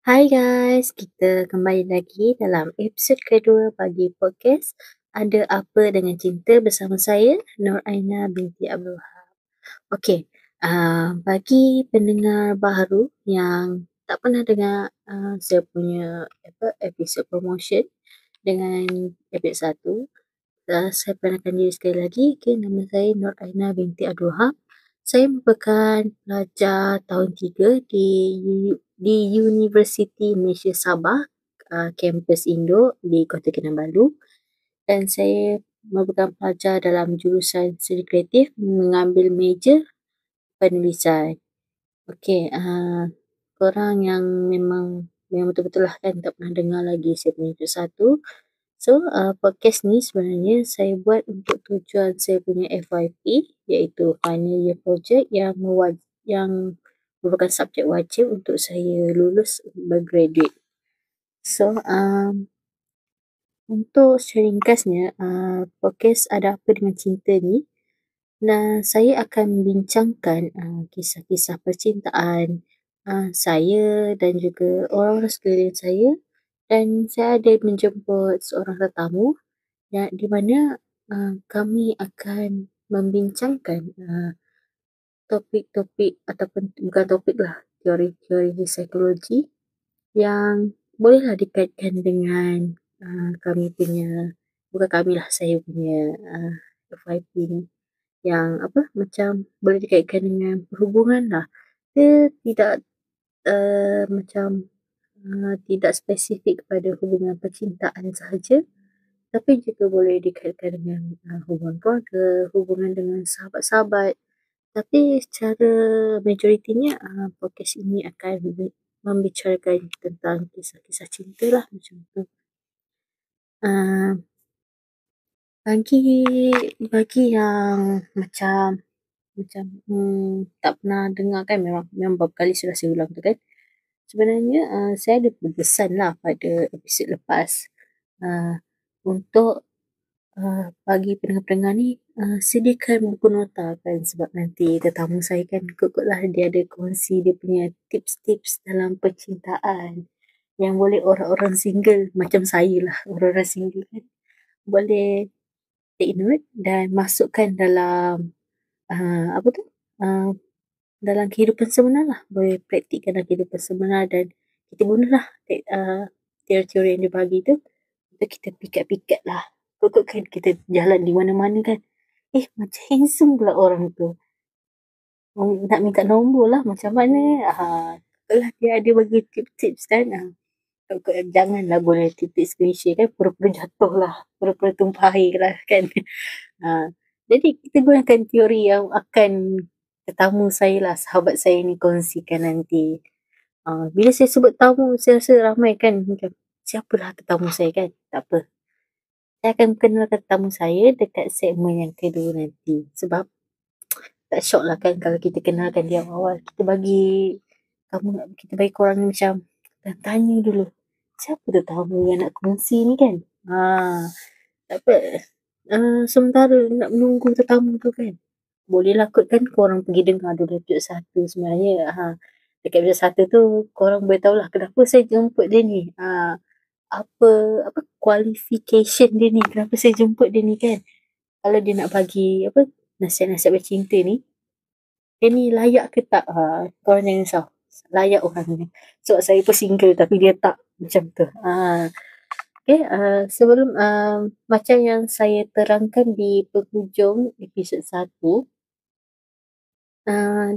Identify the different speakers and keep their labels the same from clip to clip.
Speaker 1: Hai guys, kita kembali lagi dalam episod kedua bagi podcast Ada Apa Dengan Cinta bersama saya, Nur Aina binti Abdul Wahab. Okey, bagi pendengar baru yang tak pernah dengar saya punya episod promotion dengan episod 1, saya perkenalkan diri sekali lagi. Okay, nama saya Nur Aina binti Abdul Wahab. Saya merupakan pelajar tahun 3 di Universiti Malaysia Sabah, kampus Indo di Kota Kinabalu, dan saya merupakan pelajar dalam jurusan seni kreatif mengambil major penulisan. Okey, korang yang memang betul-betul lah kan tak pernah dengar lagi saya punya episod 1. So, podcast ni sebenarnya saya buat untuk tujuan saya punya FYP, iaitu Final Year Project yang merupakan subjek wajib untuk saya lulus bergraduate. So, untuk secara ringkasnya, podcast Ada Apa Dengan Cinta ni, saya akan membincangkan kisah-kisah percintaan saya dan juga orang-orang sekeliling saya, dan saya ada menjemput seorang tetamu di mana kami akan membincangkan topik-topik ataupun bukan topik lah, teori-teori psikologi yang bolehlah dikaitkan dengan kami punya, bukan kami lah, saya punya FYP ni, yang macam boleh dikaitkan dengan perhubungan lah. Dia tidak macam tidak spesifik kepada hubungan percintaan sahaja, tapi juga boleh dikaitkan dengan hubungan keluarga, hubungan dengan sahabat-sahabat. Tapi secara majoritinya podcast ini akan membicarakan tentang kisah-kisah cinta lah, macam tu. Uh, bagi yang macam tak pernah dengar kan, memang beberapa kali sudah saya ulang tu kan. Sebenarnya saya ada berpesan lah pada episod lepas untuk bagi pendengar-pendengar ni sediakan buku nota kan, sebab nanti tetamu saya kan ikut-ikutlah dia ada kongsi dia punya tips-tips dalam percintaan yang boleh orang-orang single macam saya lah, orang-orang single kan, boleh take note dan masukkan dalam apa tu dalam kehidupan sebenar lah, boleh praktikkan dalam kehidupan sebenar, dan kita gunalah teori-teori yang dia bagi tu untuk kita pikat-pikat lah. Betul kan, kita jalan di mana-mana kan, macam handsome pula orang tu, nak minta nombor lah, macam mana. Itulah dia ada bagi tips-tips kan. Janganlah boleh tips screenshot kan, pura-pura jatuh lah, pura-pura tumpah air lah kan. Jadi kita gunakan teori yang akan tetamu saya lah, sahabat saya ni kongsikan nanti. Bila saya sebut tamu, saya rasa ramai kan macam, siapalah tetamu saya kan. Tak apa, saya akan kenalkan tetamu saya dekat segmen yang kedua nanti. Sebab tak syok lah kan kalau kita kenalkan dia awal. Kita bagi korang ni macam tanya dulu, siapa tetamu yang nak kongsi ni kan. Tak apa. Sementara nak menunggu tetamu tu kan, bolehlah kot kan korang pergi dengar dulu episod 1 sebenarnya. Dekat episod 1 tu korang boleh tahulah kenapa saya jemput dia ni. Apa qualification dia ni, kenapa saya jemput dia ni kan. Kalau dia nak bagi nasihat-nasihat bercinta ni, dia ni layak ke tak? Korang jangan risau, layak orang ni. Sebab saya pun single tapi dia tak, macam tu. Okay, sebelum macam yang saya terangkan di penghujung episod 1,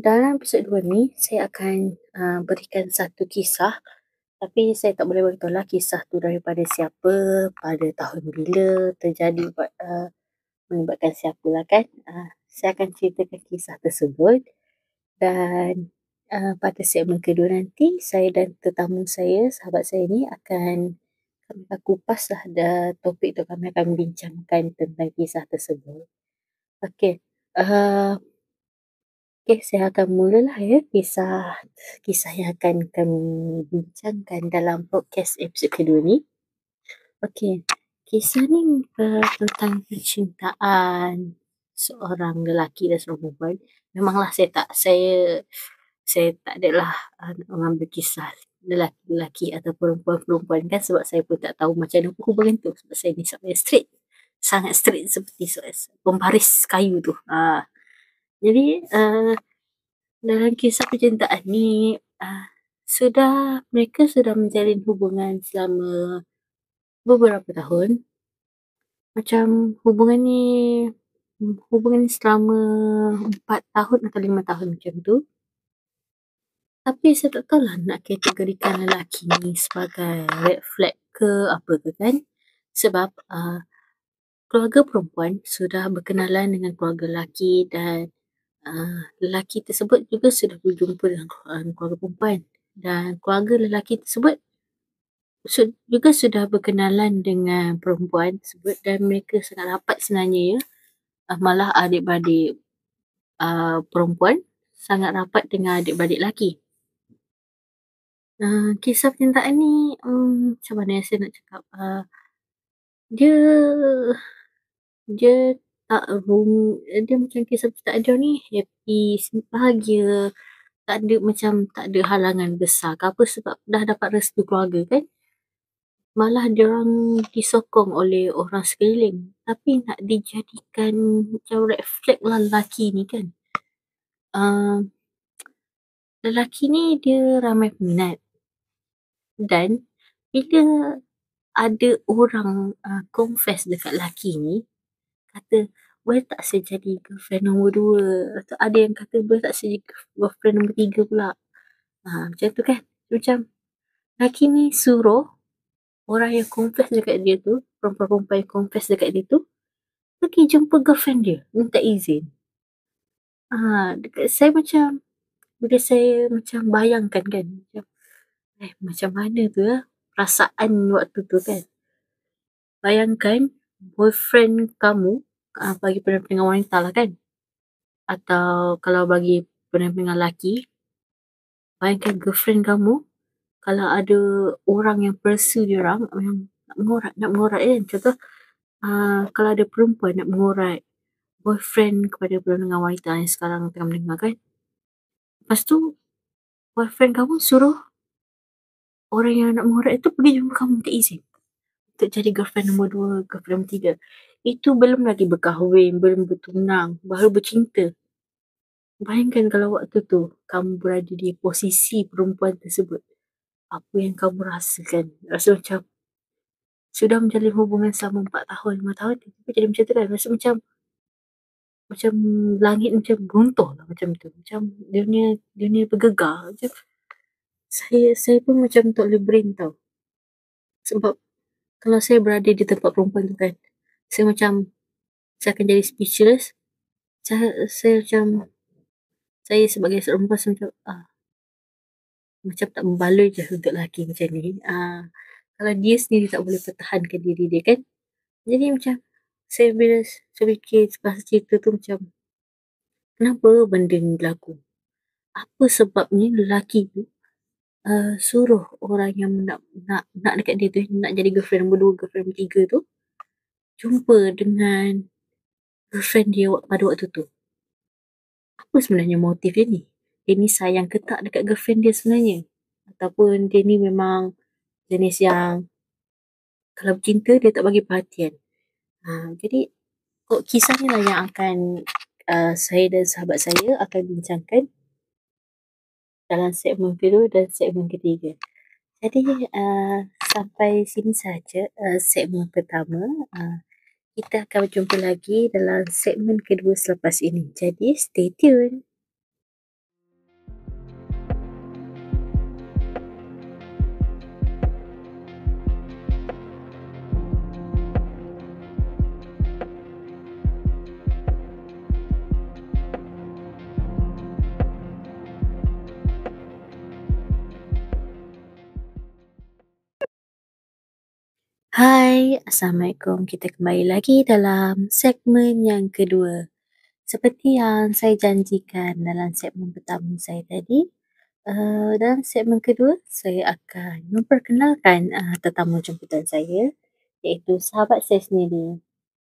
Speaker 1: dalam episod 2 ni saya akan berikan satu kisah, tapi saya tak boleh beritahu lah kisah tu daripada siapa, pada tahun bila terjadi, melibatkan siapa lah kan. Saya akan ceritakan kisah tersebut, dan pada segmen kedua nanti saya dan tetamu saya, sahabat saya ni kami akan kupas lah topik tu, kami akan bincangkan tentang kisah tersebut. Okey, saya akan mulalah ya kisah yang akan kami bincangkan dalam podcast episod kedua ni. Okey, kisah ni tentang percintaan seorang lelaki dan seorang perempuan. Memanglah saya tak adalah nak mengambil kisah lelaki-lelaki atau perempuan-perempuan kan, sebab saya pun tak tahu macam mana hubungan tu sebab saya ni seorang straight, sangat straight seperti pembaris kayu tu. Jadi dalam kisah percintaan ni mereka sudah menjalin hubungan selama beberapa tahun. Macam hubungan ni selama 4 tahun atau 5 tahun macam tu. Tapi saya tak tahulah nak kategorikan lelaki ni sebagai red flag ke apa ke kan. Sebab keluarga perempuan sudah berkenalan dengan keluarga lelaki dan lelaki tersebut juga sudah berjumpa dengan keluarga perempuan. Dan keluarga lelaki tersebut juga sudah berkenalan dengan perempuan tersebut dan mereka sangat rapat sebenarnya ya. Malah adik-beradik perempuan sangat rapat dengan adik-beradik lelaki. Kisah percintaan ni macam mana saya nak cakap, dia dia dia macam kisah percintaan dia ni happy, bahagia, tak ada halangan besar ke apa sebab dah dapat restu keluarga kan. Malah diorang disokong oleh orang sekeliling tapi nak dijadikan macam red flag lah lelaki ni kan. Lelaki ni dia ramai peminat dan bila ada orang confess dekat lelaki ni kata boleh tak saya jadi girlfriend nombor 2 atau ada yang kata boleh tak saya jadi girlfriend nombor 3 pula. Macam tu kan. Macam lelaki ni suruh orang yang confess dekat dia tu, perempuan-perempuan yang confess dekat dia tu pergi jumpa girlfriend dia, minta izin. Dekat saya macam bila saya macam bayangkan kan macam mana tu perasaan waktu tu kan. Bayangkan boyfriend kamu bagi pendampingan wanita lah kan, atau kalau bagi pendampingan lelaki, bayangkan girlfriend kamu kalau ada orang yang pursue diorang yang nak mengorat kan. Contoh kalau ada perempuan nak mengorat boyfriend kepada pendampingan wanita yang sekarang tengah mendengar kan. Lepas tu boyfriend kamu suruh orang yang nak mengorat itu pergi jumpa kamu minta izin untuk jadi girlfriend nombor 2, girlfriend nombor 3. Itu belum lagi berkahwin, belum bertunang, baru bercinta. Bayangkan kalau waktu tu kamu berada di posisi perempuan tersebut. Apa yang kamu rasakan? Rasa macam sudah menjalin hubungan selama 4 tahun, 5 tahun tapi jadi macam tu kan. Rasa macam langit macam runtuh lah macam tu. Macam dunia bergegar. Macam saya pun macam tak boleh brain tau. Sebab kalau saya berada di tempat perempuan tu kan, saya akan jadi speechless. Saya macam, saya sebagai seorang perempuan macam macam tak membaloi je untuk lelaki macam ni. Kalau dia sendiri tak boleh pertahankan diri dia kan. Jadi macam bila saya fikir pasal cerita tu macam kenapa benda ni berlaku? Apa sebabnya lelaki tu suruh orang yang nak dekat dia tu, nak jadi girlfriend nombor 2, girlfriend nombor 3 tu jumpa dengan girlfriend dia pada waktu tu. Apa sebenarnya motif dia ni? Dia ni sayang ke tak dekat girlfriend dia sebenarnya? Ataupun dia ni memang jenis yang kalau bercinta dia tak bagi perhatian. Jadi kisah ni lah yang akan saya dan sahabat saya akan bincangkan dalam segmen kedua dan segmen ketiga. Jadi sampai sini saja segmen pertama. Kita akan berjumpa lagi dalam segmen kedua selepas ini. Jadi stay tune. Hai, Assalamualaikum. Kita kembali lagi dalam segmen yang kedua. Seperti yang saya janjikan dalam segmen pertama saya tadi, dalam segmen kedua saya akan memperkenalkan tetamu jemputan saya, iaitu sahabat saya sendiri.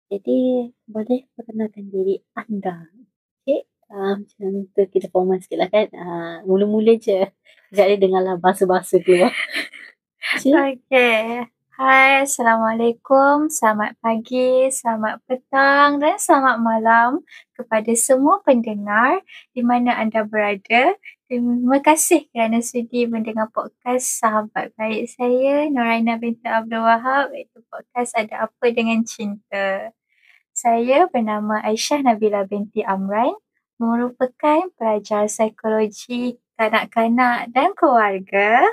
Speaker 1: Jadi, boleh perkenalkan diri anda. Okey, macam tu kita formal sikit lah kan. Mula-mula je. Sekejap dia dengarlah bahasa-bahasa keluar.
Speaker 2: Okay. Hai, Assalamualaikum, selamat pagi, selamat petang dan selamat malam kepada semua pendengar di mana anda berada. Terima kasih kerana sudi mendengar podcast sahabat baik saya, Noraina binti Abdul Wahab, iaitu podcast Ada Apa Dengan Cinta. Saya bernama Aisyah Nabila binti Amran, merupakan pelajar psikologi kanak-kanak dan keluarga,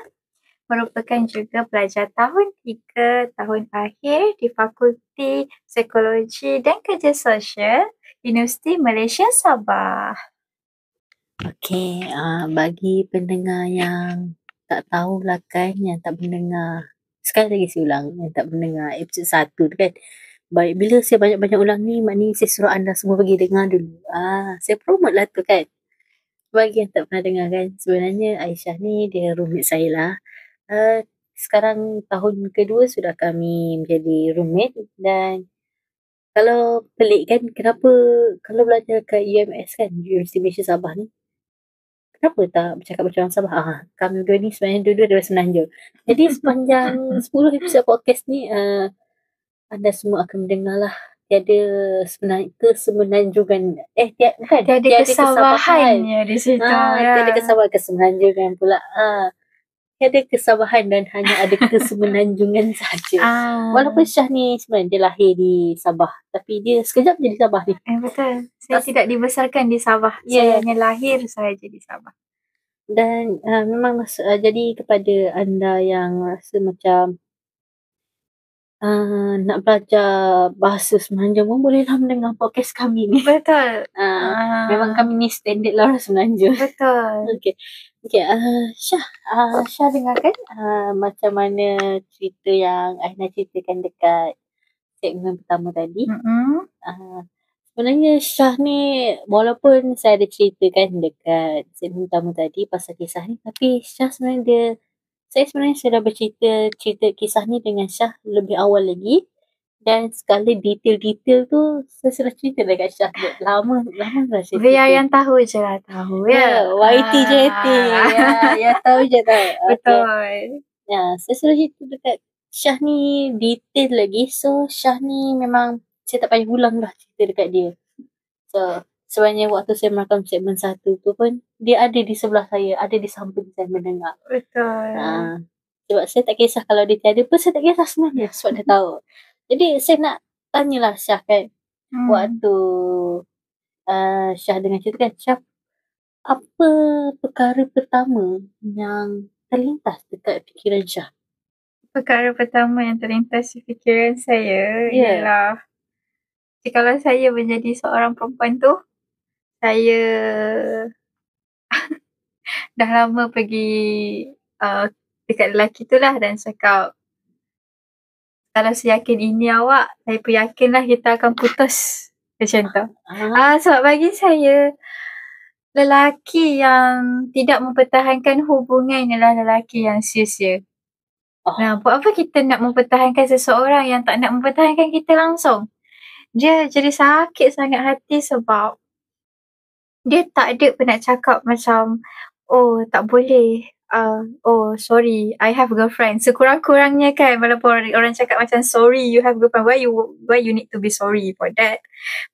Speaker 2: merupakan juga pelajar tahun 3 tahun akhir di Fakulti Psikologi dan Kerja Sosial Universiti Malaysia Sabah.
Speaker 1: Okey, bagi pendengar yang tak tahulah kan, yang tak mendengar, sekali lagi saya ulang, yang tak mendengar episod 1 tu kan. Baik, bila saya banyak-banyak ulang ni, maknanya saya suruh anda semua pergi dengar dulu. Saya promote lah tu kan. Bagi yang tak pernah dengar kan, sebenarnya Aisyah ni dia roommate saya lah. Sekarang tahun kedua sudah kami menjadi roommate dan kalau pelik kan, kenapa kalau belajar kat UMS kan, Universiti Malaysia Sabah ni, kenapa tak bercakap macam orang Sabah? Kami dua ni sebenarnya dua-dua dari Semenanjung. Jadi sepanjang 10 episod podcast ni, anda semua akan mendengar lah tiada kesemenanjungan. Bukan.
Speaker 2: Tiada kesabahannya di situ.
Speaker 1: Tiada kesemenanjungan pula. Tiada kesabahan dan hanya ada kesemenanjungan saja. Walaupun Syah ni sebenarnya dia lahir di Sabah, tapi dia sekejap jadi Sabah ni.
Speaker 2: Betul. Saya tidak dibesarkan di Sabah. Saya hanya lahir sahaja di Sabah.
Speaker 1: Dan memang jadi kepada anda yang rasa macam nak belajar bahasa Semenanjung pun bolehlah mendengar podcast kami ni.
Speaker 2: Betul.
Speaker 1: Memang kami ni standard lah orang Semenanjung.
Speaker 2: Betul.
Speaker 1: Okay. Syah dengarkan macam mana cerita yang Aina ceritakan dekat segmen pertama tadi. Sebenarnya Syah ni, walaupun saya ada ceritakan dekat segmen pertama tadi pasal kisah ni, tapi Syah sebenarnya saya sebenarnya sudah cerita kisah ni dengan Syah lebih awal lagi. Dan sekali detail-detail tu saya sudah cerita dekat Syah. Lama dah cerita.
Speaker 2: Biar yang tahu je lah tahu ya.
Speaker 1: YT JT. Yang tahu je tahu.
Speaker 2: Betul.
Speaker 1: Saya sudah cerita dekat Syah ni detail lagi. So Syah ni memang saya tak payah ulang lah cerita dekat dia. So sebenarnya waktu saya merakam segmen 1 tu pun dia ada di sebelah saya, ada di samping saya mendengar.
Speaker 2: Betul.
Speaker 1: Sebab saya tak kisah kalau dia tiada pun saya tak kisah sebenarnya sebab dia tahu. Jadi saya nak tanyalah Syah kan. Waktu Syah dengan cerita kan, Syah, apa perkara pertama yang terlintas dekat fikiran Syah?
Speaker 2: Perkara pertama yang terlintas di fikiran saya ialah kalau saya menjadi seorang perempuan tu, saya dah lama pergi dekat lelaki tu lah dan cakap, kalau saya yakin ini awak, saya pun yakinlah kita akan putus. Macam tu. Sebab bagi saya, lelaki yang tidak mempertahankan hubungan adalah lelaki yang sia-sia. Buat apa kita nak mempertahankan seseorang yang tak nak mempertahankan kita langsung? Dia jadi sakit sangat hati sebab dia tak ada pernah cakap macam, oh tak boleh, oh sorry, I have girlfriend. Sekurang-kurangnya kan, walaupun orang cakap macam sorry you have girlfriend, why you need to be sorry for that?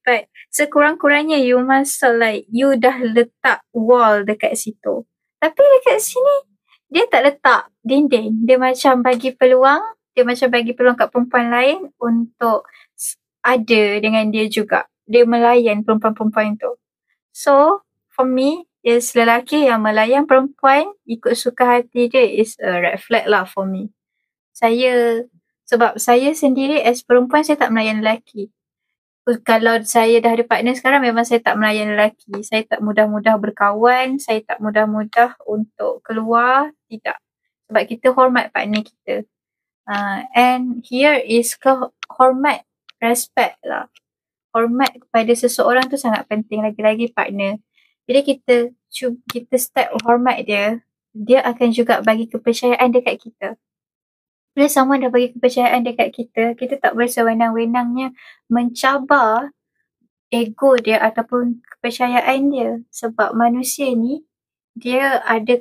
Speaker 2: But sekurang-kurangnya you must like, you dah letak wall dekat situ. Tapi dekat sini, dia tak letak dinding. Dia macam bagi peluang kat perempuan lain untuk ada dengan dia juga. Dia melayan perempuan-perempuan tu. So, for me, is lelaki yang melayan perempuan ikut suka hati dia is a red flag lah for me. Sebab saya sendiri as perempuan, saya tak melayan lelaki. Kalau saya dah ada partner sekarang, memang saya tak melayan lelaki. Saya tak mudah-mudah berkawan, saya tak mudah-mudah untuk keluar, tidak. Sebab kita hormat partner kita. And here is hormat, respect lah. Hormat kepada seseorang tu sangat penting, lagi-lagi partner. Bila kita step hormat dia, dia akan juga bagi kepercayaan dekat kita. Bila someone dah bagi kepercayaan dekat kita, kita tak boleh sewenang-wenangnya mencabar ego dia ataupun kepercayaan dia. Sebab manusia ni, dia ada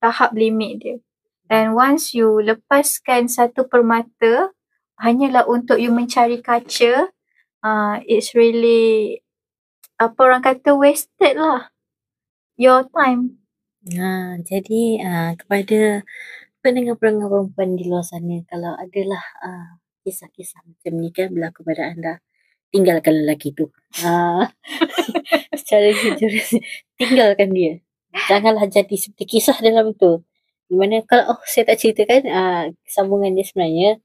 Speaker 2: tahap limit dia. And once you lepaskan satu permata hanyalah untuk you mencari kaca, it's really, apa orang kata, wasted lah your time.
Speaker 1: Jadi kepada pendengar-pendengar perempuan di luar sana, kalau adalah kisah-kisah macam ni kan berlaku pada anda, tinggalkan lelaki tu. Secara jujur, tinggalkan dia. Janganlah jadi seperti kisah dalam itu. Di mana kalau saya tak ceritakan sambungan dia sebenarnya,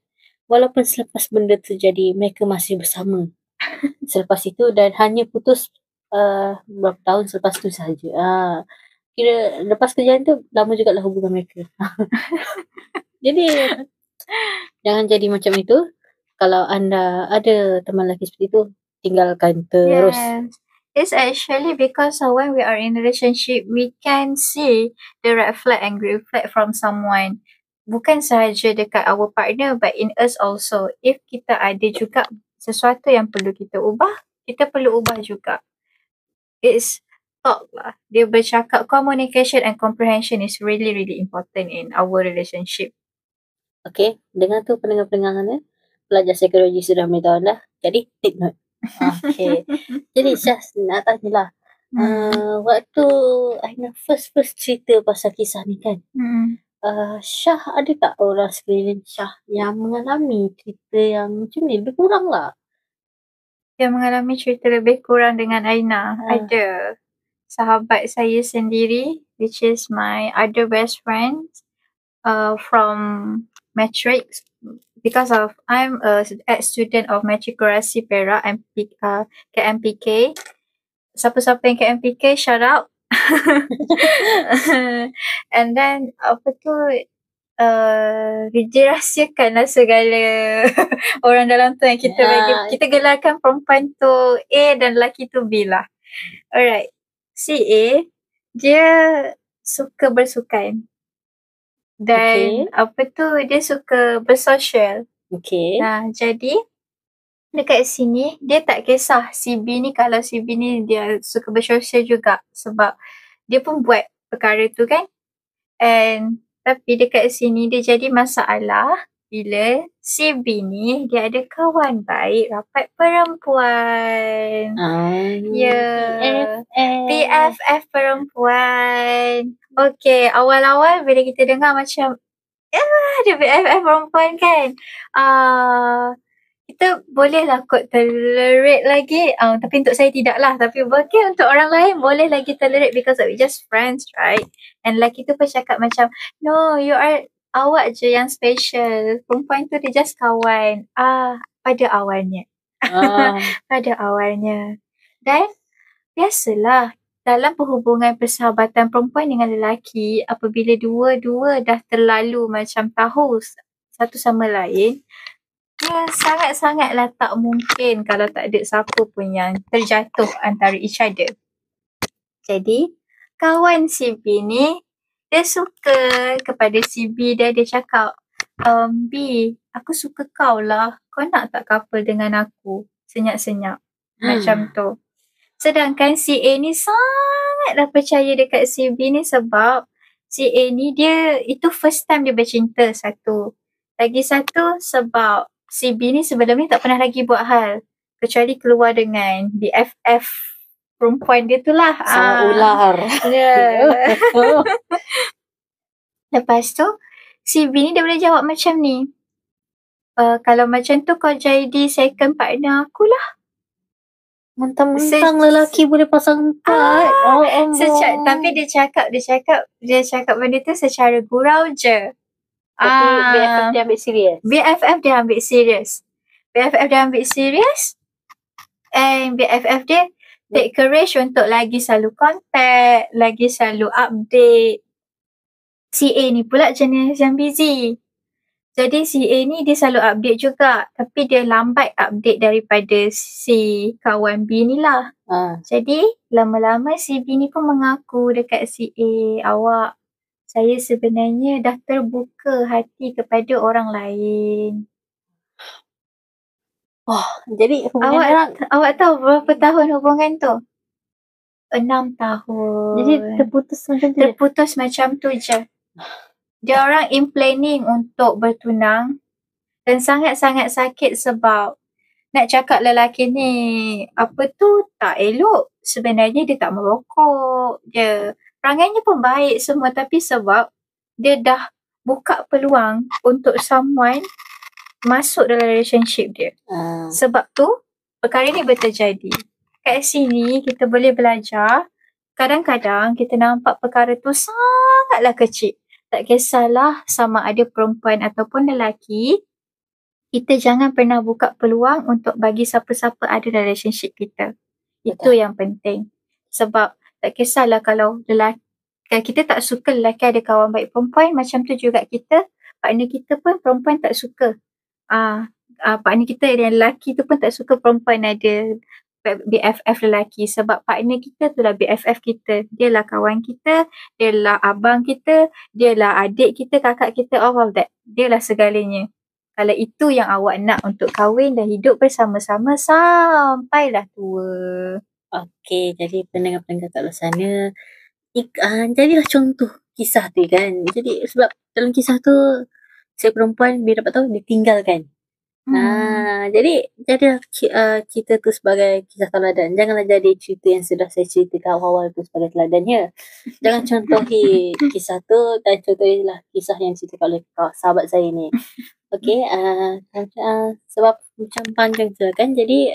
Speaker 1: walaupun selepas benda terjadi mereka masih bersama selepas itu dan hanya putus berapa tahun selepas tu sahaja. Kira lepas kejadian tu lama jugalah hubungan mereka. Jadi jangan jadi macam itu. Kalau anda ada teman lelaki seperti itu, tinggalkan terus.
Speaker 2: Yes. It's actually because when we are in a relationship, we can see the red flag and green flag from someone. Bukan sahaja dekat our partner, but in us also. If kita ada juga sesuatu yang perlu kita ubah, kita perlu ubah juga. It's talk lah. Dia bercakap, communication and comprehension is really, really important in our relationship.
Speaker 1: Okay, dengan tu pendengar-pendengar sana, pelajar psikologi sudah beritahu anda. Jadi, take note. Okay. Jadi, Syah nak tanyalah. Waktu Aina first cerita pasal kisah ni kan, Syah ada tak orang sekeliling Syah yang mengalami cerita yang macam ni? Lebih kurang lah.
Speaker 2: Yang mengalami cerita lebih kurang dengan Aina. Ada. Sahabat saya sendiri, which is my other best friend from Matrix. Because of I'm a ex-student of Matrikurasi Perak, KMPK. Siapa-siapa yang KMPK, shout out. And then apa tu, dirahsiakanlah segala orang dalam tu yang kita bagi, kita gelarkan perempuan tu A dan lelaki tu B lah. Alright, si A dia suka bersukan dan apa tu, dia suka bersosial. Nah, jadi dekat sini dia tak kisah si B ni, kalau si B ni dia suka bersosial juga sebab dia pun buat perkara tu kan. And tapi dekat sini dia jadi masalah bila si B ni dia ada kawan baik rapat perempuan. BFF perempuan. Okay, awal-awal bila kita dengar macam ada BFF perempuan kan, kita bolehlah kot tolerate lagi, tapi untuk saya tidak lah, tapi mungkin untuk orang lain boleh lagi tolerate because we just friends, right? And lelaki tu pun cakap macam, no, awak je yang special, perempuan tu dia just kawan. Pada awalnya. Pada awalnya. Dan biasalah dalam perhubungan persahabatan perempuan dengan lelaki, apabila dua-dua dah terlalu macam tahu satu sama lain, sangat-sangatlah tak mungkin kalau tak ada siapa pun yang terjatuh antara each other. Jadi, kawan si B ni, dia suka kepada si B dan dia cakap, B, aku suka kau lah. Kau nak tak couple dengan aku? Senyap-senyap. Macam tu. Sedangkan si A ni sangatlah percaya dekat si B ni sebab si A ni dia, itu first time dia bercinta, satu. Lagi satu sebab si B ni sebelum ni tak pernah lagi buat hal kecuali keluar dengan BFF perempuan dia tu lah.
Speaker 1: Sangat ular.
Speaker 2: Lepas tu si B ni dia boleh jawab macam ni, kalau macam tu kau jadi second partner aku lah.
Speaker 1: Mentang-mentang lelaki boleh pasang empat.
Speaker 2: Tapi dia cakap benda tu secara gurau je.
Speaker 1: Tapi BFF dia ambil serius.
Speaker 2: BFF dia ambil serius. And BFF dia take courage untuk lagi selalu contact, lagi selalu update. Si A ni pula jenis yang busy. Jadi si A ni dia selalu update juga, tapi dia lambat update daripada si kawan B ni lah. Jadi lama-lama si B ni pun mengaku dekat si A, awak, saya sebenarnya dah terbuka hati kepada orang lain.
Speaker 1: Jadi hubungan
Speaker 2: awak tahu berapa tahun hubungan tu? 6 tahun.
Speaker 1: Jadi terputus macam tu?
Speaker 2: Terputus macam tu je. Dia orang in planning untuk bertunang dan sangat-sangat sakit sebab nak cakap lelaki ni apa tu tak elok. Sebenarnya dia tak merokok. Dia perangainya pun baik semua tapi sebab dia dah buka peluang untuk someone masuk dalam relationship dia. Sebab tu perkara ni berterjadi. Kat sini kita boleh belajar. Kadang-kadang kita nampak perkara tu sangatlah kecil. Tak kisahlah sama ada perempuan ataupun lelaki, kita jangan pernah buka peluang untuk bagi siapa-siapa ada dalam relationship kita. Itu yang penting. Sebab tak kisahlah kalau kita tak suka lelaki ada kawan baik perempuan, macam tu juga kita, partner kita pun perempuan tak suka. Partner kita yang lelaki tu pun tak suka perempuan ada BFF lelaki sebab partner kita tu lah BFF kita. Dia lah kawan kita, dia lah abang kita, dia lah adik kita, kakak kita, all of that. Dia lah segalanya. Kalau itu yang awak nak untuk kahwin dan hidup bersama-sama sampailah tua.
Speaker 1: Okey, jadi pendengar-pendengar kat luar sana, jadilah contoh kisah tu kan. Jadi sebab dalam kisah tu, si perempuan bila dapat tahu ditinggalkan. Jadi jadilah cerita tu sebagai kisah teladan. Janganlah jadi cerita yang sudah saya ceritakan awal tu sebagai teladannya. Jangan contohi kisah tu dan contohilah kisah yang diceritakan oleh sahabat saya ni. Okey, sebab macam panjang tu kan. Jadi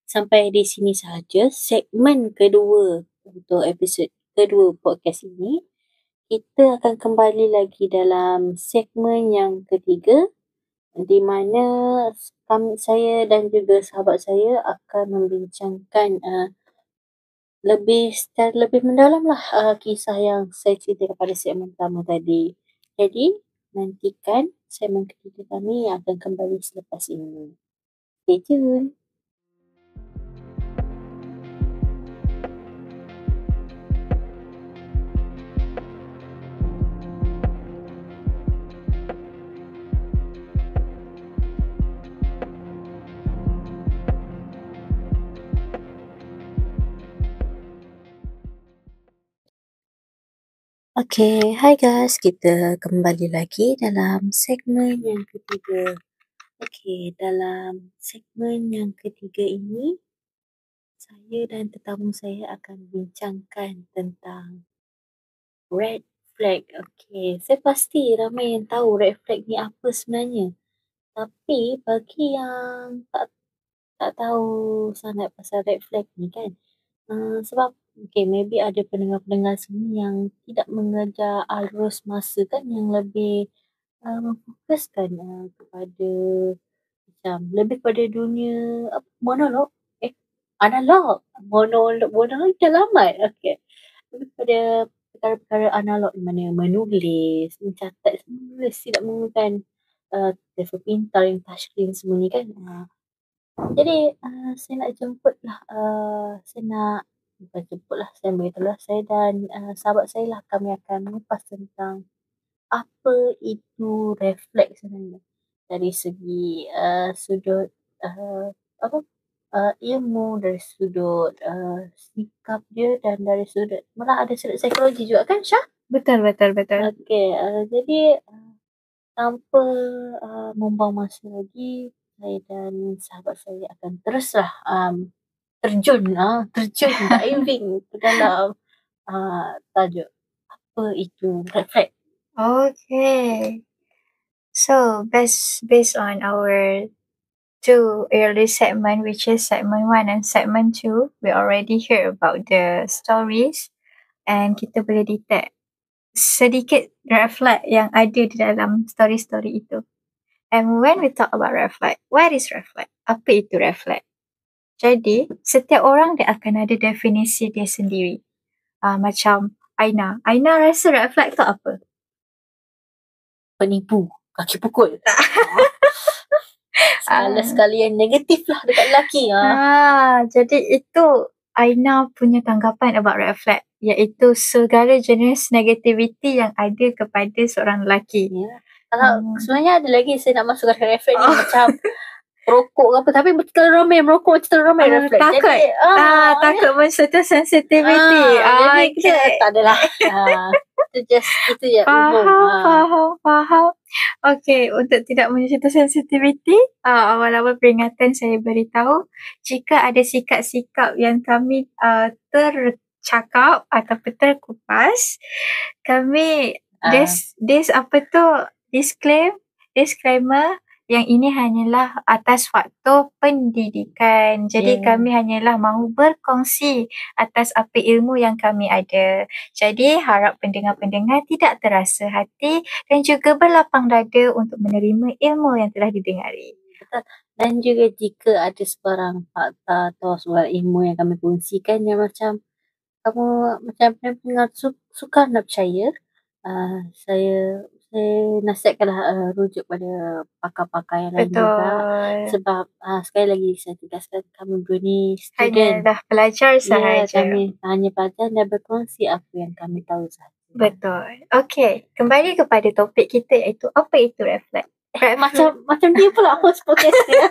Speaker 1: sampai di sini sahaja segmen kedua untuk episod kedua podcast ini. Kita akan kembali lagi dalam segmen yang ketiga, di mana saya dan juga sahabat saya akan membincangkan secara lebih mendalam lah kisah yang saya ceritakan pada segmen pertama tadi. Jadi, nantikan segmen ketiga kami yang akan kembali selepas ini. Stay tune. Okay, hi guys. Kita kembali lagi dalam segmen yang ketiga. Okay, dalam segmen yang ketiga ini, saya dan tetamu saya akan bincangkan tentang red flag. Okay, saya pasti ramai yang tahu red flag ni apa sebenarnya. Tapi bagi yang tak tahu sangat pasal red flag ni kan, sebab maybe ada pendengar-pendengar sini yang tidak mengejar arus masa kan, yang lebih memfokuskan kepada macam lebih pada dunia monolog monolog dalaman. Okey, lebih pada perkara-perkara analog di mana menulis, mencatat, menulis tidak menggunakan telefon pintar yang touchscreen semua ni kan. Jadi saya nak jemputlah saya beritahulah saya dan sahabat saya lah, kami akan mengupas tentang apa itu refleks sebenarnya dari segi sudut ilmu, dari sudut sikap dia dan dari sudut malah ada sudut psikologi juga kan, Syah?
Speaker 2: Betul.
Speaker 1: Okey, jadi tanpa membuang masa lagi, saya dan sahabat saya akan teruslah terjun diving ke dalam tajuk apa itu red flag.
Speaker 2: Okay. So, based on our two early segment, which is segment 1 and segment 2, we already hear about the stories and kita boleh detect sedikit red flag yang ada di dalam story-story itu. And when we talk about red flag, what is red flag? Apa itu red flag? Jadi, setiap orang dia akan ada definisi dia sendiri. Macam Aina. Aina rasa red flag tu apa?
Speaker 1: Penipu, kaki pukul. Sekali yang negatif lah dekat lelaki.
Speaker 2: Jadi itu Aina punya tanggapan about red flag, iaitu segala jenis negativity yang ada kepada seorang lelaki.
Speaker 1: Kalau sebenarnya ada lagi saya nak masukkan red flag ni macam rokok ke apa. Tapi terlalu ramai merokok, terlalu ramai reflect.
Speaker 2: Takut.
Speaker 1: Jadi,
Speaker 2: Takut mensentuh sensitivity.
Speaker 1: jadi kita
Speaker 2: Okay.
Speaker 1: tak adalah. Itu je umum.
Speaker 2: Faham. Okay, untuk tidak menyentuh sensitivity, awal-awal peringatan saya beritahu jika ada sikap-sikap yang kami tercakap ataupun terkupas, kami disclaimer yang ini hanyalah atas faktor pendidikan. Jadi kami hanyalah mahu berkongsi atas apa ilmu yang kami ada. Jadi harap pendengar-pendengar tidak terasa hati dan juga berlapang dada untuk menerima ilmu yang telah didengari.
Speaker 1: Betul. Dan juga jika ada sebarang fakta atau sebarang ilmu yang kami kongsikan yang macam kamu macam pendengar sukar nak percaya, saya nasihatkanlah rujuk pada pakar-pakar yang lain juga. Sebab sekali lagi saya tegaskan kami berdua ni student.
Speaker 2: Hanyalah pelajar sahaja.
Speaker 1: Kami hanya pelajar dan berkongsi apa yang kami tahu sahaja.
Speaker 2: Betul. Okey, kembali kepada topik kita iaitu apa itu red flag.
Speaker 1: Macam dia pula host podcast dia.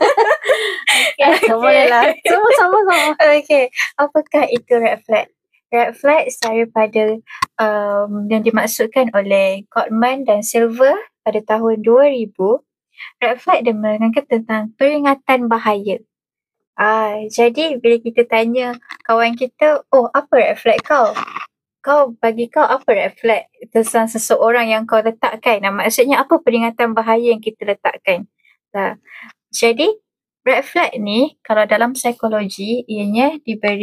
Speaker 1: Bolehlah. Sama-sama.
Speaker 2: Okey, apakah itu red flag? Red flag daripada yang dimaksudkan oleh Gottman dan Silver pada tahun 2000. Red flag dia menerangkan tentang peringatan bahaya. Jadi bila kita tanya kawan kita, apa red flag kau? Bagi kau apa red flag tentang seseorang yang kau letakkan? Maksudnya apa peringatan bahaya yang kita letakkan? Jadi red flag ni kalau dalam psikologi ianya kita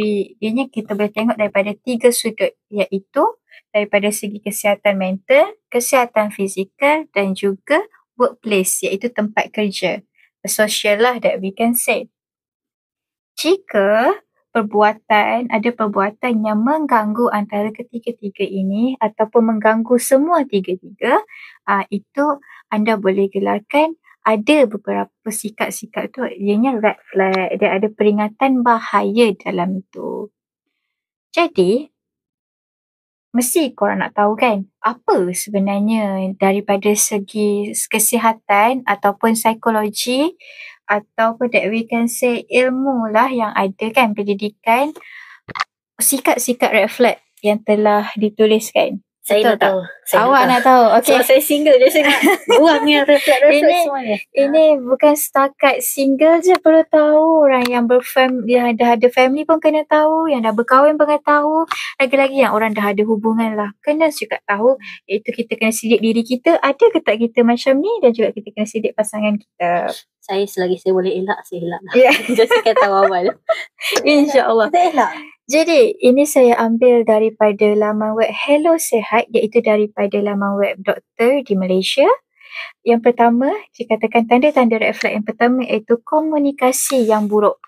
Speaker 2: boleh tengok daripada 3 sudut, iaitu daripada segi kesihatan mental, kesihatan fizikal dan juga workplace, iaitu tempat kerja. Social lah that we can say. Jika ada perbuatan yang mengganggu antara ketiga-tiga ini ataupun mengganggu semua tiga-tiga, itu anda boleh gelarkan ada beberapa sikap-sikap tu ianya red flag. Dia ada peringatan bahaya dalam itu. Jadi, mesti korang nak tahu kan apa sebenarnya daripada segi kesihatan ataupun psikologi ataupun that we can say ilmu lah yang ada kan, pendidikan, sikap-sikap red flag yang telah dituliskan.
Speaker 1: Saya nak tahu.
Speaker 2: Awak nak tahu. Okay.
Speaker 1: So, saya single je, saya nak buang yang red flag semuanya.
Speaker 2: Ini bukan setakat single je perlu tahu. Orang yang yang dah ada family pun kena tahu. Yang dah berkahwin pun kena tahu. Lagi-lagi yang orang dah ada hubungan lah. Kena juga tahu. Iaitu kita kena sidik diri kita. Ada ke tak kita macam ni? Dan juga kita kena sidik pasangan kita.
Speaker 1: Saya selagi saya boleh elak, saya elak lah. Just kata awal.
Speaker 2: InsyaAllah.
Speaker 1: Kita elak.
Speaker 2: Jadi, ini saya ambil daripada laman web Hello Sehat, iaitu daripada laman web doktor di Malaysia. Yang pertama, dikatakan tanda-tanda red flag yang pertama iaitu komunikasi yang buruk.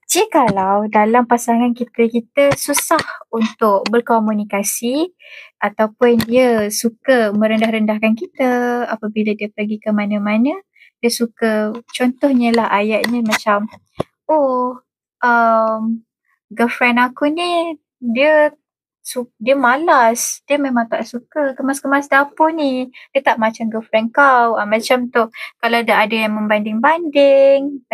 Speaker 2: Jikalau dalam pasangan kita susah untuk berkomunikasi ataupun dia suka merendah-rendahkan kita apabila dia pergi ke mana-mana, dia suka, contohnya lah ayatnya macam, girlfriend aku ni dia malas, dia memang tak suka kemas-kemas dapur ni, dia tak macam girlfriend kau, macam tu. Kalau ada yang membanding-banding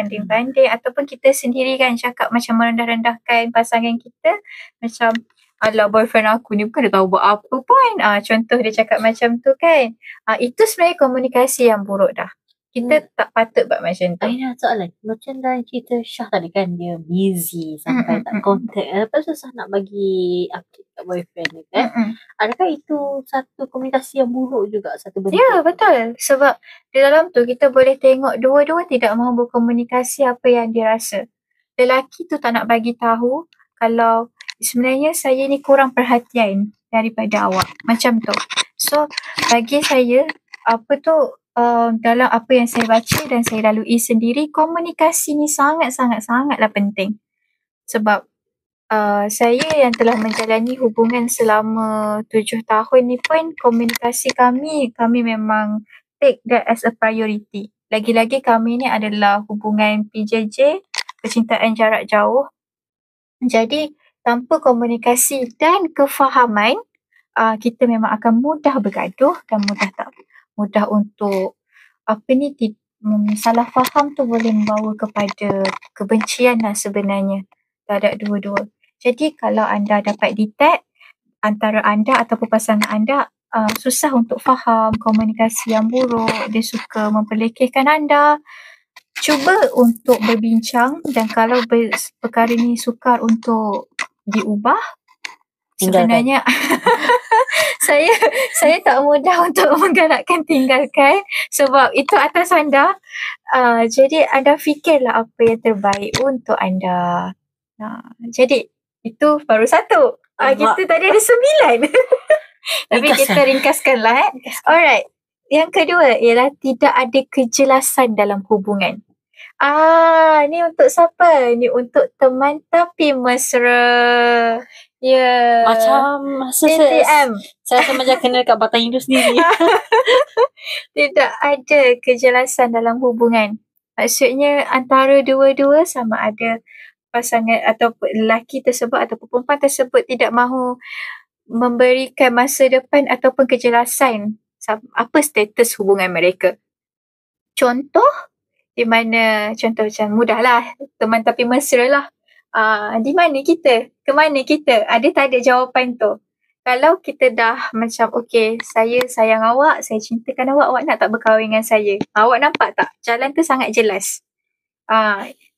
Speaker 2: ataupun kita sendiri kan cakap macam merendah-rendahkan pasangan kita, macam alah boyfriend aku ni bukan dia tahu buat apa pun, contoh dia cakap macam tu kan, itu sebenarnya komunikasi yang buruk dah. Kita tak patut buat macam tu.
Speaker 1: Ada soalan. Macam dalam cerita Syah tadi kan, dia busy sampai tak contact. Lepas susah nak bagi update kat boyfriend dia kan. Adakah itu satu komunikasi yang buruk juga, satu bentuk?
Speaker 2: Ya, betul. Sebab di dalam tu kita boleh tengok dua-dua tidak mahu berkomunikasi apa yang dia rasa. Lelaki tu tak nak bagi tahu kalau sebenarnya saya ni kurang perhatian daripada awak. Macam tu. So, bagi saya, dalam apa yang saya baca dan saya lalui sendiri, komunikasi ni sangatlah penting. Sebab saya yang telah menjalani hubungan selama 7 tahun ni pun, komunikasi kami memang take that as a priority. Lagi-lagi kami ni adalah hubungan PJJ, percintaan jarak jauh. Jadi tanpa komunikasi dan kefahaman, kita memang akan mudah bergaduh dan mudah untuk salah faham tu boleh membawa kepada kebencian lah sebenarnya terhadap dua-dua. Jadi kalau anda dapat detect antara anda ataupun pasangan anda susah untuk faham, komunikasi yang buruk, dia suka memperlekehkan anda, cuba untuk berbincang, dan kalau perkara ni sukar untuk diubah, sebenarnya saya tak mudah untuk menggalakkan tinggalkan sebab itu atas anda. Jadi anda fikirlah apa yang terbaik untuk anda. Jadi itu baru satu. Kita tadi ada 9. Tapi kita ringkaskanlah. Alright. Yang kedua ialah tidak ada kejelasan dalam hubungan. Ni untuk siapa? Ni untuk teman tapi mesra. Ya.
Speaker 1: Macam masa saya rasa macam kena kat Batang Hindu sendiri.
Speaker 2: Tidak ada kejelasan dalam hubungan. Maksudnya antara dua-dua sama ada pasangan atau lelaki tersebut atau perempuan tersebut tidak mahu memberikan masa depan ataupun kejelasan apa status hubungan mereka. Contoh di mana, contoh macam mudahlah, teman tapi mesra lah. Di mana kita? Ke mana kita? Ada tak ada jawapan tu? Kalau kita dah macam okay, saya sayang awak, saya cintakan awak nak tak berkahwin dengan saya? Awak nampak tak? Jalan tu sangat jelas.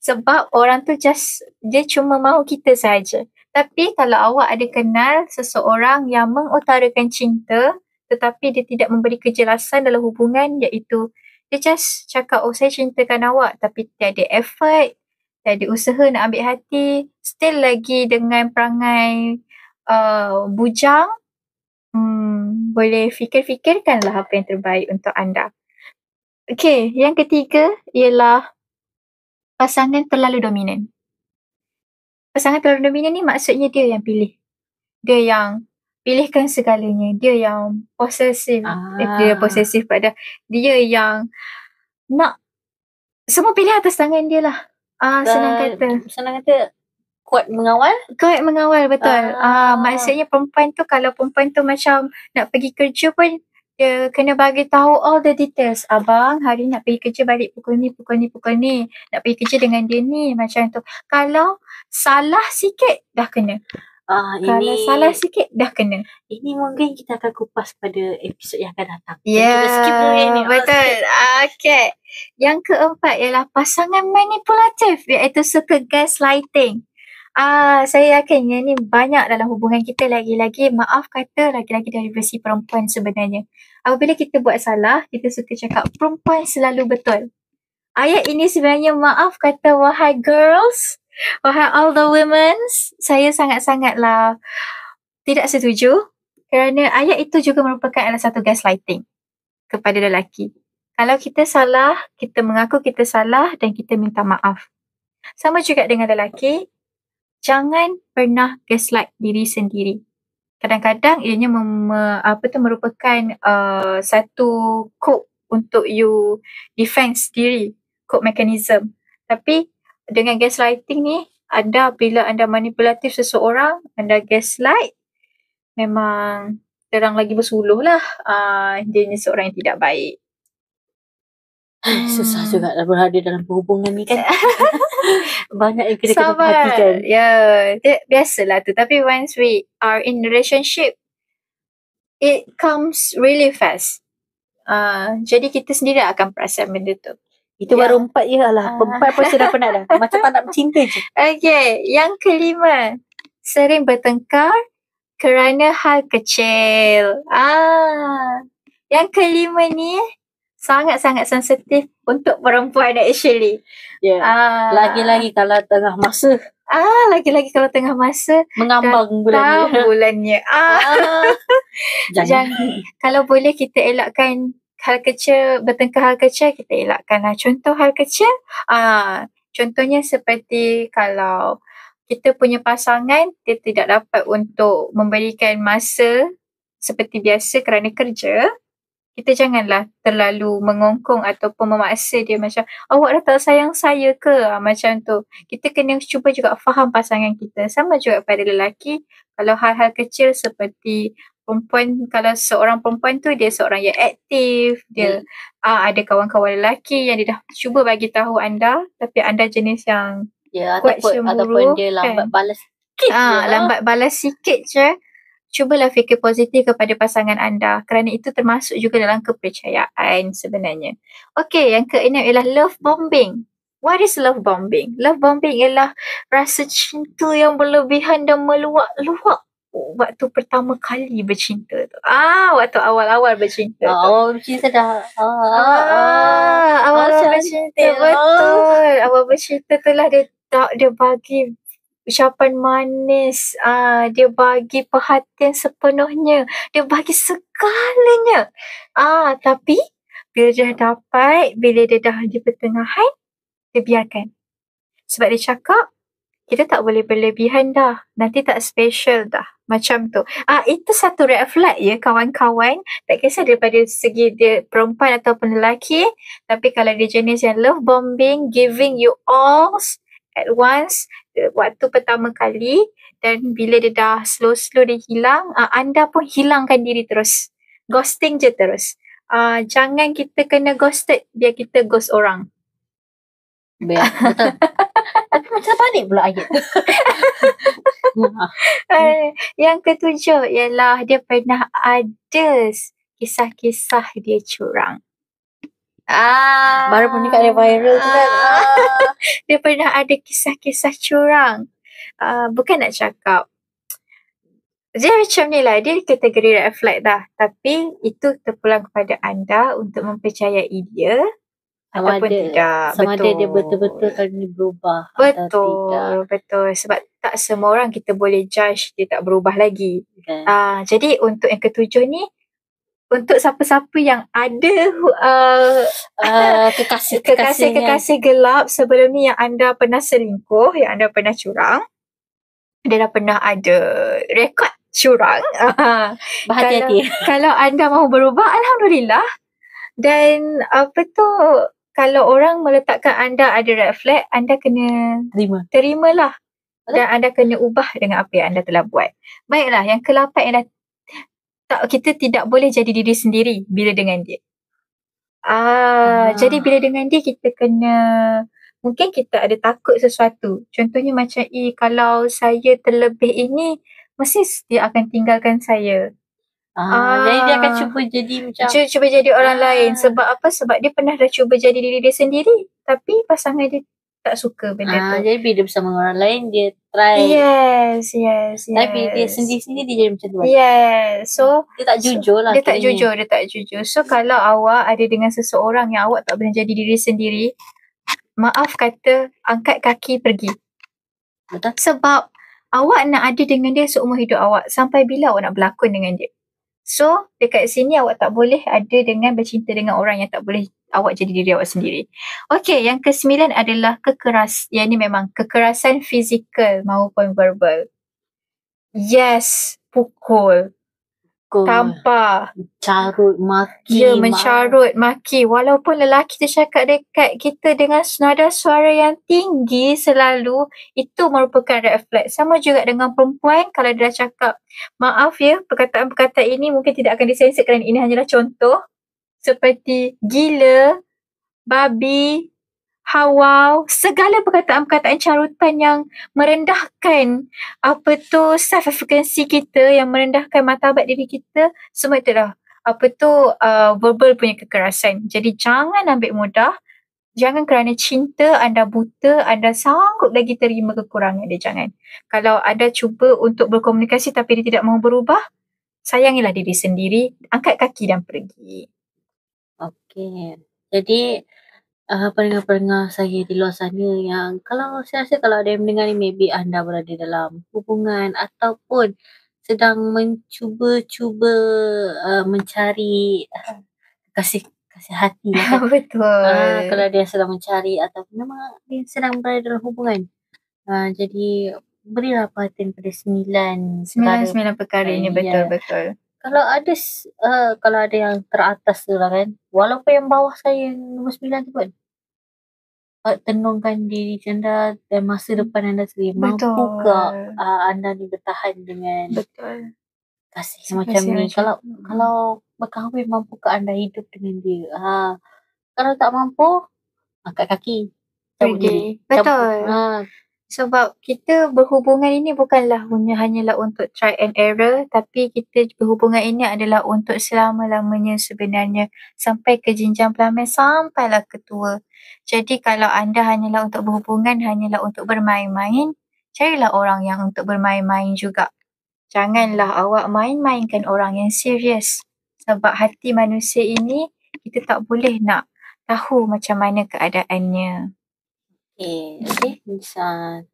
Speaker 2: Sebab orang tu dia cuma mahu kita saja. Tapi kalau awak ada kenal seseorang yang mengutarakan cinta tetapi dia tidak memberi kejelasan dalam hubungan, iaitu dia just cakap, oh saya cintakan awak, tapi tiada effort, tiada usaha nak ambil hati, still lagi dengan perangai bujang, boleh fikir-fikirkanlah apa yang terbaik untuk anda. Okay, yang ketiga ialah pasangan terlalu dominan. Pasangan terlalu dominan ni maksudnya dia yang pilih. Dia yang pilihkan segalanya. Dia yang posesif. Dia posesif pada dia yang nak semua pilih atas tangan dia lah. Senang kata
Speaker 1: kuat mengawal.
Speaker 2: Kuat mengawal, betul. Maksudnya perempuan tu, kalau perempuan tu macam nak pergi kerja pun, dia kena bagi tahu all the details. Abang hari nak pergi kerja balik pukul ni. Nak pergi kerja dengan dia ni, macam tu. Kalau salah sikit dah kena. Kalau salah sikit dah kena.
Speaker 1: Ini mungkin kita akan kupas pada episod yang akan datang.
Speaker 2: Ya,
Speaker 1: kita skip dulu ni.
Speaker 2: Betul. Okay. Yang keempat ialah pasangan manipulatif, iaitu suka gaslighting. Saya yakin yang ni banyak dalam hubungan kita, lagi-lagi maaf kata lagi-lagi dari versi perempuan sebenarnya. Apabila kita buat salah, kita suka cakap perempuan selalu betul. Ayat ini sebenarnya maaf kata wahai girls, wahai all the women, saya sangat-sangatlah tidak setuju kerana ayat itu juga merupakan adalah satu gaslighting kepada lelaki. Kalau kita salah, kita mengaku kita salah dan kita minta maaf. Sama juga dengan lelaki, jangan pernah gaslight diri sendiri. Kadang-kadang ianya merupakan satu cope untuk you defense diri, cope mechanism. Tapi dengan gaslighting ni, bila anda manipulatif seseorang, anda gaslight, memang terang lagi bersuluh lah. Dia ni seorang yang tidak baik.
Speaker 1: Susah juga berada dalam hubungan ni kan. Banyak yang kita kena perhatikan.
Speaker 2: Biasalah tu. Tapi once we are in relationship, it comes really fast. Jadi kita sendiri akan perasan benda tu.
Speaker 1: Itu baru 4 je lah. 4 pun sudah penat dah. Macam tak nak bercinta je.
Speaker 2: Okay. Yang kelima, sering bertengkar kerana hal kecil. Yang kelima ni sangat-sangat sensitif untuk perempuan actually.
Speaker 1: Lagi-lagi kalau tengah masa.
Speaker 2: Lagi-lagi kalau tengah masa.
Speaker 1: Mengambang bulannya.
Speaker 2: Jangan. Kalau boleh kita elakkan hal kecil, bertengkar hal kecil, kita elakkanlah. Contoh hal kecil, contohnya seperti kalau kita punya pasangan, dia tidak dapat untuk memberikan masa seperti biasa kerana kerja, kita janganlah terlalu mengongkong ataupun memaksa dia macam, awak dah tak sayang saya ke? Macam tu. Kita kena cuba juga faham pasangan kita. Sama juga pada lelaki, kalau hal-hal kecil seperti perempuan, kalau seorang perempuan tu dia seorang yang aktif, dia ada kawan-kawan lelaki yang dia dah cuba bagi tahu anda, tapi anda jenis yang kuat
Speaker 1: ataupun
Speaker 2: cemburu
Speaker 1: dia lambat
Speaker 2: kan.
Speaker 1: balas sikit je.
Speaker 2: Lambat balas sikit je. Cubalah fikir positif kepada pasangan anda, kerana itu termasuk juga dalam kepercayaan sebenarnya. Okey, yang keenam ialah love bombing. What is love bombing? Love bombing ialah rasa cinta yang berlebihan dan meluap-luap waktu pertama kali bercinta tu. Waktu awal-awal bercinta tu.
Speaker 1: Awal bercinta dah.
Speaker 2: Awal bercinta, betul. Awal bercinta tu lah dia bagi ucapan manis, dia bagi perhatian sepenuhnya, dia bagi segalanya. Tapi bila dia dah di pertengahan, dia biarkan. Sebab dia cakap, kita tak boleh berlebihan dah. Nanti tak special dah. Macam tu. Itu satu red flag ya kawan-kawan. Tak kisah daripada segi dia perempuan ataupun lelaki. Tapi kalau dia jenis yang love bombing, giving you all at once, waktu pertama kali, dan bila dia dah slow-slow dia hilang, anda pun hilangkan diri terus. Ghosting je terus. Jangan kita kena ghosted, biar kita ghost orang.
Speaker 1: Betul. Tapi macam panik pula ayat.
Speaker 2: Yang ketujuh ialah dia pernah ada kisah-kisah dia curang.
Speaker 1: Baru pun ni kat dia viral tu kan.
Speaker 2: Dia pernah ada kisah-kisah curang. Bukan nak cakap. Dia macam ni lah. Dia kategori red flag dah. Tapi itu terpulang kepada anda untuk mempercayai dia. Ataupun tidak.
Speaker 1: Sama ada dia betul-betul kali ni berubah atau tidak.
Speaker 2: Betul. Sebab tak semua orang kita boleh judge dia tak berubah lagi.
Speaker 1: Okay.
Speaker 2: Jadi untuk yang ketujuh ni, untuk siapa-siapa yang ada kekasih gelap sebelum ni, yang anda pernah selingkuh, yang anda pernah curang, dia dah pernah ada rekod curang.
Speaker 1: Berhati-hati.
Speaker 2: Kalau anda mahu berubah, alhamdulillah. Dan kalau orang meletakkan anda ada red flag, anda kena terimalah. Dan anda kena ubah dengan apa yang anda telah buat. Baiklah, yang ke-8 ialah kita tidak boleh jadi diri sendiri bila dengan dia. Jadi bila dengan dia, kita kena, mungkin kita ada takut sesuatu. Contohnya macam, kalau saya terlebih ini, mesti dia akan tinggalkan saya.
Speaker 1: Jadi dia akan cuba jadi macam
Speaker 2: cuba jadi orang lain. Sebab apa? Sebab dia pernah dah cuba jadi diri dia sendiri, tapi pasangan dia tak suka benda tu.
Speaker 1: Jadi bila dia bersama orang lain, dia try.
Speaker 2: Yes.
Speaker 1: Tapi dia sendiri-sendiri dia jadi macam tu.
Speaker 2: Yes. So
Speaker 1: dia tak jujur lah.
Speaker 2: Dia tak jujur. So kalau awak ada dengan seseorang yang awak tak boleh jadi diri sendiri, maaf kata, angkat kaki pergi.
Speaker 1: Betul.
Speaker 2: Sebab awak nak ada dengan dia seumur hidup awak. Sampai bila awak nak berlakon dengan dia? So, dekat sini awak tak boleh ada dengan bercinta dengan orang yang tak boleh awak jadi diri awak sendiri. Okey, yang ke-9 adalah yang ni memang kekerasan fizikal maupun verbal. Yes, pukul, tampar,
Speaker 1: carut, maki.
Speaker 2: Ya, mencarut, maki. Walaupun lelaki tu cakap dekat kita dengan nada suara yang tinggi selalu, itu merupakan red flag. Sama juga dengan perempuan, kalau dia dah cakap, maaf ya, perkataan-perkataan ini mungkin tidak akan disensor kerana ini hanyalah contoh. Seperti gila, babi, hawau, segala perkataan-perkataan carutan yang merendahkan self-efficacy kita, yang merendahkan martabat diri kita, semua itu dah verbal punya kekerasan. Jadi jangan ambil mudah, jangan kerana cinta anda buta, anda sanggup lagi terima kekurangan dia, jangan. Kalau anda cuba untuk berkomunikasi tapi dia tidak mahu berubah, sayangilah diri sendiri, angkat kaki dan pergi.
Speaker 1: Okey. Jadi pendengar-pendengar saya di luar sana yang saya rasa kalau ada yang mendengar ni, maybe anda berada dalam hubungan ataupun sedang mencuba-cuba mencari kasih hati.
Speaker 2: Betul.
Speaker 1: Kalau dia sedang mencari atau memang dia sedang berada dalam hubungan. Jadi berilah perhatian pada 9
Speaker 2: perkara ini, betul.
Speaker 1: Kalau ada yang teratas tu lah kan, walaupun yang bawah saya nombor 9 tu pun, tenungkan diri anda dan masa depan anda sendiri. Mampukah anda ni bertahan dengan kasih macam ni. Kalau berkahwin, mampukah anda hidup dengan dia? Kalau tak mampu, angkat kaki. Cabut diri.
Speaker 2: Betul. Sebab kita berhubungan ini bukanlah hanyalah untuk try and error, tapi kita berhubungan ini adalah untuk selama-lamanya sebenarnya, sampai ke jenjang pelamin, sampailah ke tua. Jadi kalau anda hanyalah untuk berhubungan, hanyalah untuk bermain-main, carilah orang yang untuk bermain-main juga. Janganlah awak main-mainkan orang yang serius. Sebab hati manusia ini, kita tak boleh nak tahu macam mana keadaannya.
Speaker 1: Okay.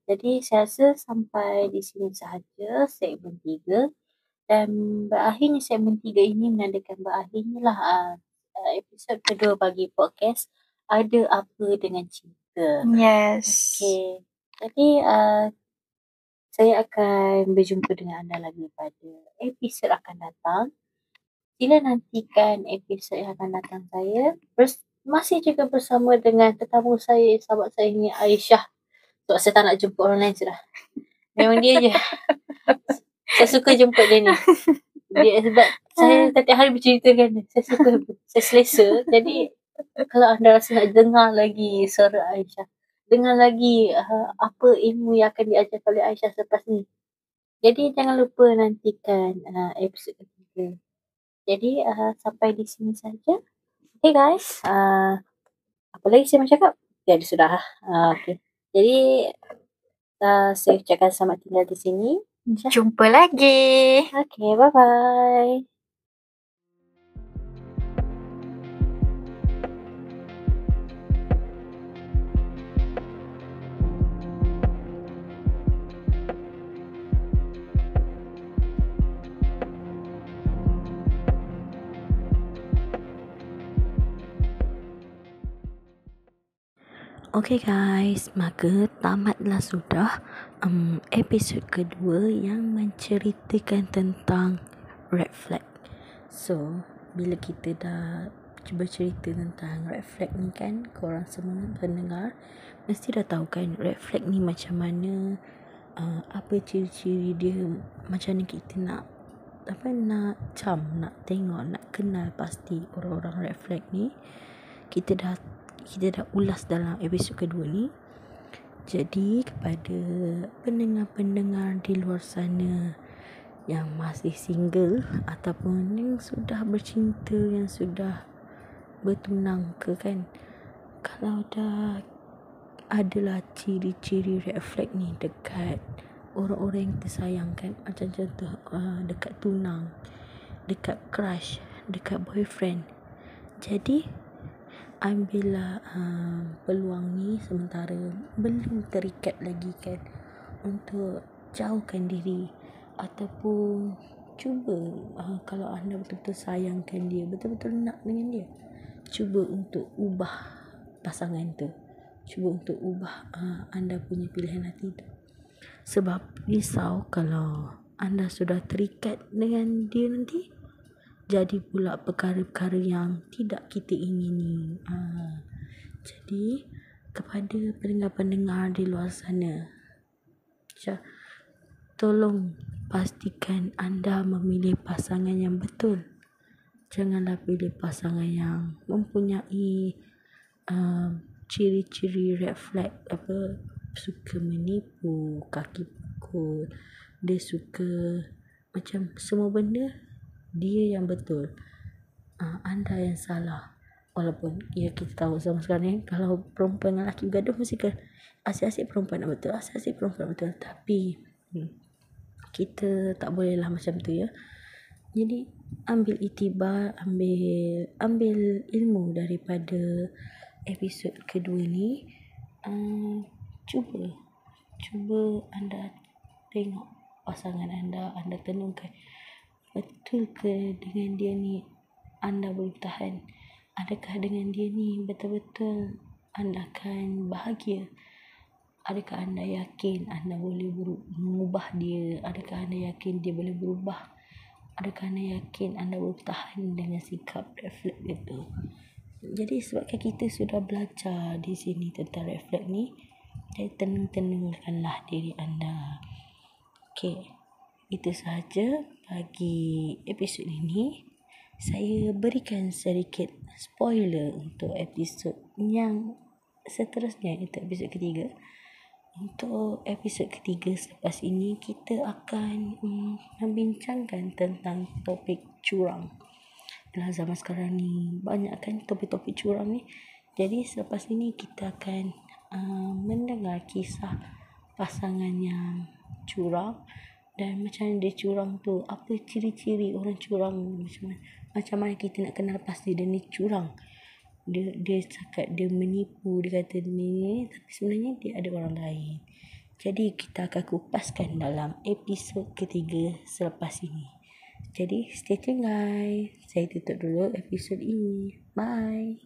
Speaker 1: Jadi saya rasa sampai di sini sahaja segmen 3. Dan berakhirnya segmen 3 ini menandakan berakhirnya lah episod kedua bagi podcast Ada Apa Dengan Cinta.
Speaker 2: Yes.
Speaker 1: Okay. Jadi saya akan berjumpa dengan anda lagi pada episod akan datang. Sila nantikan episod yang akan datang saya. Masih juga bersama dengan tetamu saya, sahabat saya ni, Aisyah. Sebab saya tak nak jemput orang lain sudah. Memang dia je. Saya suka jemput dia ni. Sebab saya setiap hari bercerita dengan dia. Saya suka, saya selesa. Jadi kalau anda rasa nak dengar lagi suara Aisyah, dengar lagi apa ilmu yang akan diajar oleh Aisyah selepas ni. Jadi jangan lupa nantikan episod ketiga. Jadi sampai di sini saja. Okay guys, apa lagi saya nak cakap? Jadi sudah. Okay. Jadi saya ucapkan selamat tinggal di sini.
Speaker 2: Jumpa lagi.
Speaker 1: Okay, bye-bye. Okay guys, maka tamatlah sudah episod kedua yang menceritakan tentang red flag. So, bila kita dah cuba cerita tentang red flag ni kan, korang semua pendengar mesti dah tahu kan red flag ni macam mana, apa ciri-ciri dia, macam mana kita nak nak tengok, nak kenal pasti orang-orang red flag ni. Kita dah ulas dalam episod kedua ni. Jadi kepada pendengar-pendengar di luar sana yang masih single ataupun yang sudah bercinta, yang sudah bertunang ke kan, kalau dah adalah ciri-ciri red flag ni dekat orang-orang yang kita sayangkan, macam contoh dekat tunang, dekat crush, dekat boyfriend, jadi ambillah peluang ni sementara belum terikat lagi kan, untuk jauhkan diri ataupun cuba kalau anda betul-betul sayangkan dia, betul-betul nak dengan dia, cuba untuk ubah pasangan tu, cuba untuk ubah anda punya pilihan hati tu. Sebab risau kalau anda sudah terikat dengan dia nanti jadi pula perkara-perkara yang tidak kita ingini. Jadi kepada pendengar-pendengar di luar sana, tolong pastikan anda memilih pasangan yang betul. Janganlah pilih pasangan yang mempunyai ciri-ciri red flag, suka menipu, kaki pukul, dia suka macam semua benda dia yang betul, anda yang salah. Walaupun kita tahu zaman sekarang ni, kalau perempuan dan lelaki bergaduh mesti kan asyik-asyik perempuan nak betul, asyik-asyik perempuan nak betul. Tapi kita tak bolehlah macam tu ya. Jadi ambil iktibar, ambil ilmu daripada episod kedua ni. Cuba anda tengok pasangan anda tenungkan, betul ke dengan dia ni anda boleh bertahan? Adakah dengan dia ni betul-betul anda akan bahagia? Adakah anda yakin anda boleh mengubah dia? Adakah anda yakin dia boleh berubah? Adakah anda yakin anda boleh bertahan dengan sikap red flag itu? Jadi sebabkan kita sudah belajar di sini tentang red flag ni, jadi tenangkanlah diri anda. Okay, itu sahaja bagi episod ini, saya berikan sedikit spoiler untuk episod yang seterusnya, itu episod ketiga. Untuk episod ketiga selepas ini, kita akan membincangkan tentang topik curang. Dalam zaman sekarang ni, banyak kan topik-topik curang ni. Jadi selepas ini kita akan mendengar kisah pasangan yang curang dan macam mana dia curang tu, apa ciri-ciri orang curang, macam mana kita nak kenal pasti dia ni curang. Dia cakap dia menipu, dia kata ni, tapi sebenarnya dia ada orang lain. Jadi kita akan kupaskan dalam episod ketiga selepas ini. Jadi stay tune guys. Saya tutup dulu episod ini. Bye.